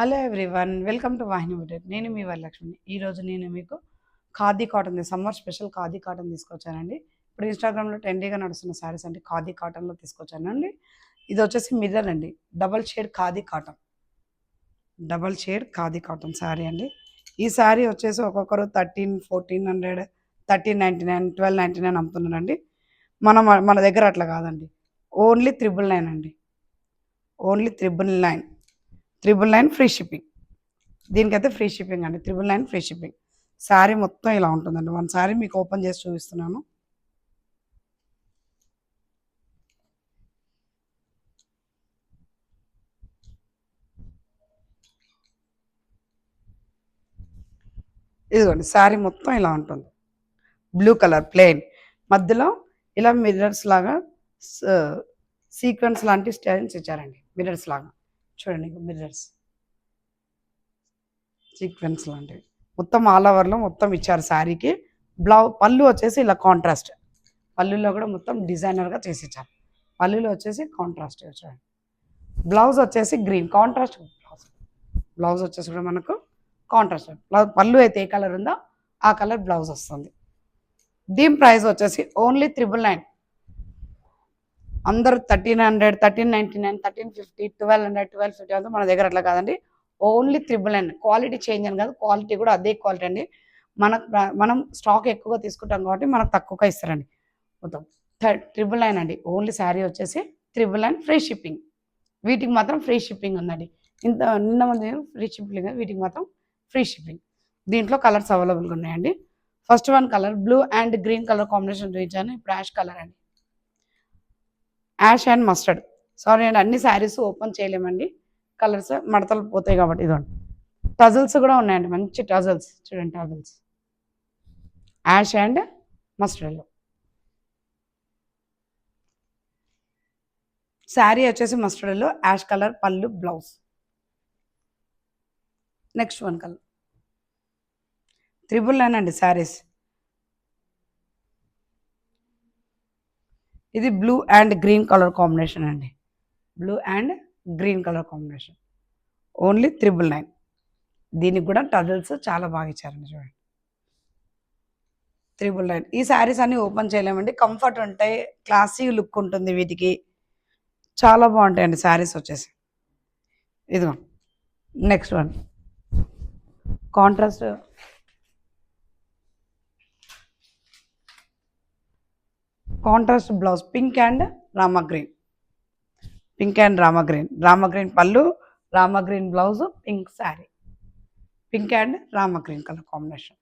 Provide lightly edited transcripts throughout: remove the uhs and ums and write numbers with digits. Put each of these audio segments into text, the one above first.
Hello everyone, welcome to Vahini boutique. నేను మీ వరలక్ష్మిని. ఈరోజు నేను మీకు khadi cotton summer special khadi cotton తీసుకొచ్చానండి. ఇప్పుడు ఇన్‌స్టాగ్రామ్‌లో ట్రెండీగా నడుస్తున్న శారీస్ అంటే ఖాదీ కాటన్‌లో తీసుకొచ్చానండి. ఇది వచ్చేసి మిర్రర్ అండి. Double shade khadi cotton sari అండి. ఈ శారీ వచ్చేసి ఒక్కొక్కరు 1300, 1399, 1299 అమ్ముతున్నారండి. మన దగ్గర అట్లా కాదండి. ఓన్లీ 999 అండి. ఓన్లీ 999. 999 free shipping. దీనికైతే ఫ్రీ షిప్పింగ్ అండి. 999 ఫ్రీ షిప్పింగ్. శారీ మొత్తం ఇలా ఉంటుందండి. వన్ శారీ మీకు ఓపెన్ చేసి చూపిస్తున్నాను. ఇదిగోండి, శారీ మొత్తం ఇలా ఉంటుంది. బ్లూ కలర్ ప్లెయిన్, మధ్యలో ఇలా మిర్రర్స్ లాగా సీక్వెన్స్ లాంటి స్టైల్స్ ఇచ్చారండి. మిర్రర్స్ లాగా చూడండి, మిర్రర్స్ సీక్వెన్స్ లాంటివి మొత్తం ఆల్ ఓవర్లో మొత్తం ఇచ్చారు శారీకి. పళ్ళు వచ్చేసి ఇలా కాంట్రాస్ట్, పళ్ళులో కూడా మొత్తం డిజైనర్గా చేసి ఇచ్చారు. పళ్ళులో వచ్చేసి కాంట్రాస్ట్ చూడండి. బ్లౌజ్ వచ్చేసి గ్రీన్ కాంట్రాస్ట్ బ్లౌజ్ వచ్చేసి కూడా మనకు కాంట్రాస్ట్ పళ్ళు అయితే ఏ కలర్ ఉందో ఆ కలర్ బ్లౌజ్ వస్తుంది. దీని ప్రైస్ వచ్చేసి ఓన్లీ 999. అందరూ 1300, 1399, 1350, 1200, 1250 అంతా మన దగ్గర అట్లా కాదండి. ఓన్లీ 999. క్వాలిటీ చేంజ్ అని కాదు, క్వాలిటీ కూడా అదే క్వాలిటీ అండి. మనం స్టాక్ ఎక్కువగా తీసుకుంటాం కాబట్టి మనకు తక్కువగా ఇస్తారండి. మొత్తం 999 అండి. ఓన్లీ శారీ వచ్చేసి 999 ఫ్రీ షిప్పింగ్. వీటికి మాత్రం ఫ్రీ షిప్పింగ్ ఉందండి. నిన్న ముందు ఫ్రీ షిప్పింగ్, వీటికి మాత్రం ఫ్రీ షిప్పింగ్. దీంట్లో కలర్స్ అవైలబుల్గా ఉన్నాయండి. First one colour blue and green colour combination చూపించాను. ఇప్పుడు యాష్ కలర్ అండి. Ash and mustard. సారీ అండి, అన్ని శారీస్ ఓపెన్ చేయలేమండి, కలర్స్ మడతలు పోతాయి కాబట్టి. ఇదండి, టజల్స్ కూడా ఉన్నాయండి, మంచి టజల్స్ చూడండి. టజల్స్ యాష్ అండ్ మస్టర్డ్లో. శారీ వచ్చేసి మస్టర్డ్లో యాష్ కలర్ పళ్ళు బ్లౌజ్. నెక్స్ట్ వన్ కలర్ 999 అండి శారీస్. ఇది blue and green colour combination అండి. Blue and green colour combination only 999. దీనికి కూడా టజల్స్ చాలా బాగా ఇచ్చారండి చూడండి. 999. ఈ శారీస్ అన్ని ఓపెన్ చేయలేమండి, కంఫర్ట్ ఉంటాయి, క్లాసీ లుక్ ఉంటుంది వీటికి, చాలా బాగుంటాయండి శారీస్ వచ్చేసి. ఇదిగో next one contrast blouse pink and Rama green. Rama green పళ్ళు, Rama green blouse, pink sari. Pink and Rama green colour combination.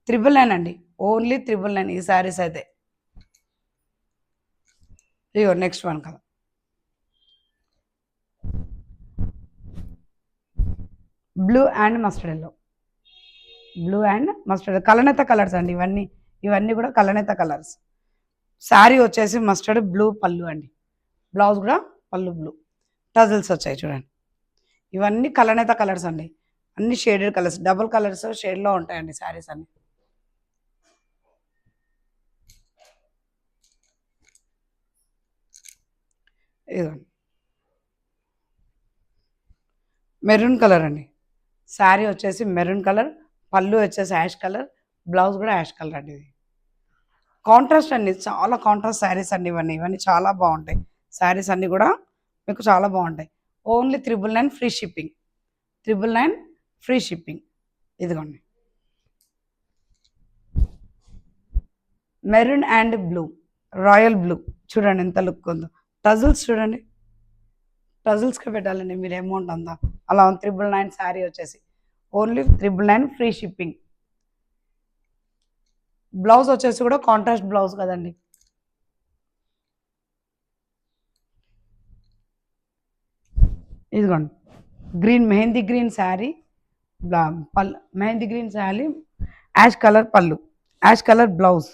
999 అండి. ఓన్లీ 999 ఈ శారీస్ అయితే. ఇగో next one colour blue and mustard yellow. Blue and mustard కలనేత కలర్స్ అండి. ఇవన్నీ కూడా కలనేత కలర్స్. శారీ వచ్చేసి మస్టర్డ్ బ్లూ పళ్ళు అండి. బ్లౌజ్ కూడా పళ్ళు బ్లూ, టజల్స్ వచ్చాయి చూడండి. ఇవన్నీ కలనేత కలర్స్ అండి, అన్ని షేడెడ్ కలర్స్, డబుల్ కలర్స్ షేడ్లో ఉంటాయండి శారీస్ అన్ని. ఇదండి మెరూన్ కలర్ అండి. శారీ వచ్చేసి మెరూన్ కలర్, పళ్ళు వచ్చేసి యాష్ కలర్, బ్లౌజ్ కూడా యాష్ కలర్ అండి. ఇది కాంట్రాస్ట్ అండి, చాలా కాంట్రాస్ట్ శారీస్ అండి. ఇవన్నీ చాలా బాగుంటాయి శారీస్ అన్నీ కూడా, మీకు చాలా బాగుంటాయి. Only 999 free shipping. 999 free shipping. ఇదిగోండి maroon and blue, royal blue చూడండి ఎంత లుక్ ఉందో. టజల్స్ చూడండి, టజల్స్కి పెట్టాలండి మీరు అమౌంట్ అంతా. అలా 999 శారీ వచ్చేసి ఓన్లీ 999 ఫ్రీ షిప్పింగ్. బ్లౌజ్ వచ్చేసి కూడా కాంట్రాస్ట్ బ్లౌజ్ కదండి. ఇదిగోండి green mehndi green sari, mehndi green sari, ash colour పళ్ళు, ash colour blouse.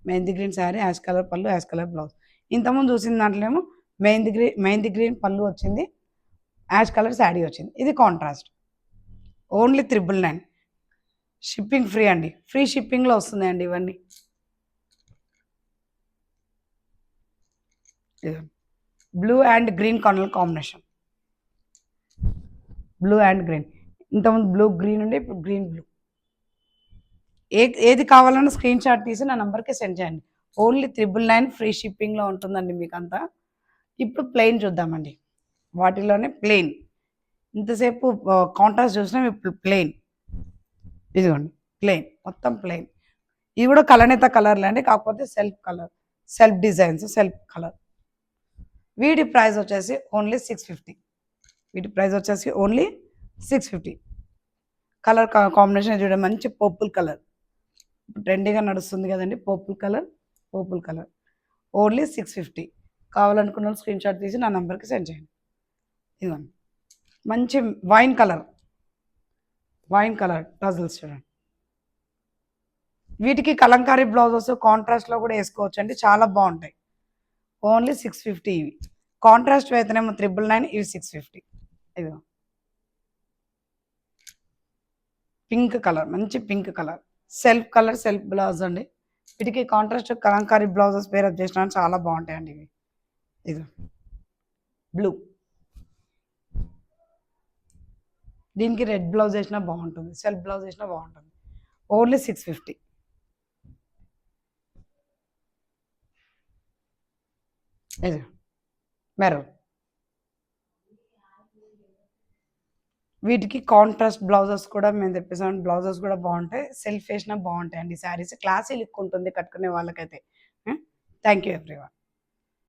Mehndi green sari, ash colour పళ్ళు, యాష్ కలర్ బ్లౌజ్. ఇంతకుముందు చూసిన దాంట్లో ఏమో మెహందీ గ్రీన్ పళ్ళు వచ్చింది, యాష్ కలర్ శారీ వచ్చింది. ఇది కాంట్రాస్ట్. ఓన్లీ 999. షిప్పింగ్ ఫ్రీ అండి, ఫ్రీ షిప్పింగ్లో వస్తున్నాయండి ఇవన్నీ. Blue and green colour combination. Blue and green. ఇంతకుముందు బ్లూ గ్రీన్ ఉండే, ఇప్పుడు గ్రీన్ బ్లూ. ఏది కావాలన్నా స్క్రీన్ షాట్ తీసి నా నంబర్కి సెండ్ చేయండి. ఓన్లీ 999 ఫ్రీ షిప్పింగ్లో ఉంటుందండి మీకంతా. ఇప్పుడు ప్లెయిన్ చూద్దామండి. వాటిలోనే ప్లెయిన్. ఇంతసేపు కాంట్రాస్ట్ చూసినాం, ఇప్పుడు ప్లెయిన్. ఇదిగోండి ప్లెయిన్, మొత్తం ప్లెయిన్. ఇది కూడా కలనేత కలర్లే అండి, కాకపోతే self colour, self designs, self colour. వీటి ప్రైస్ వచ్చేసి ఓన్లీ 650. వీటి ప్రైస్ వచ్చేసి ఓన్లీ 650. కలర్ కాంబినేషన్ చూడండి, మంచి పర్పుల్ కలర్. ట్రెండీగా నడుస్తుంది కదండి purple colour. Purple colour only 650. కావాలనుకున్న స్క్రీన్ షాట్ తీసి నా నెంబర్కి సెండ్ చేయండి. ఇదిగోండి మంచి wine colour, wine colour tassels చూడండి. వీటికి కలంకారీ బ్లౌజెస్ కాంట్రాస్ట్లో కూడా వేసుకోవచ్చు అండి, చాలా బాగుంటాయి. ఓన్లీ 650 ఇవి. కాంట్రాస్ట్ అయితేనేమో 999, ఇవి 650. ఇదిగో పింక్ కలర్, మంచి pink colour, self colour, self blouse అండి. వీటికి కాంట్రాస్ట్ కలంకారీ బ్లౌజెస్ పేరప్ చేసిన చాలా బాగుంటాయండి ఇవి. ఇది బ్లూ, దీనికి రెడ్ బ్లౌజ్ వేసినా బాగుంటుంది, సెల్ఫ్ బ్లౌజ్ వేసినా బాగుంటుంది. ఓన్లీ 650. ఇది మెరూన్. వీటికి కాంట్రాస్ట్ బ్లౌజెస్ కూడా మేము తెప్పిస్తాం. బ్లౌజెస్ కూడా బాగుంటాయి, సెల్ఫ్ వేసినా బాగుంటాయి అండి. శారీస్ క్లాసీ లుక్ ఉంటుంది కట్టుకునే వాళ్ళకైతే. Thank you everyone.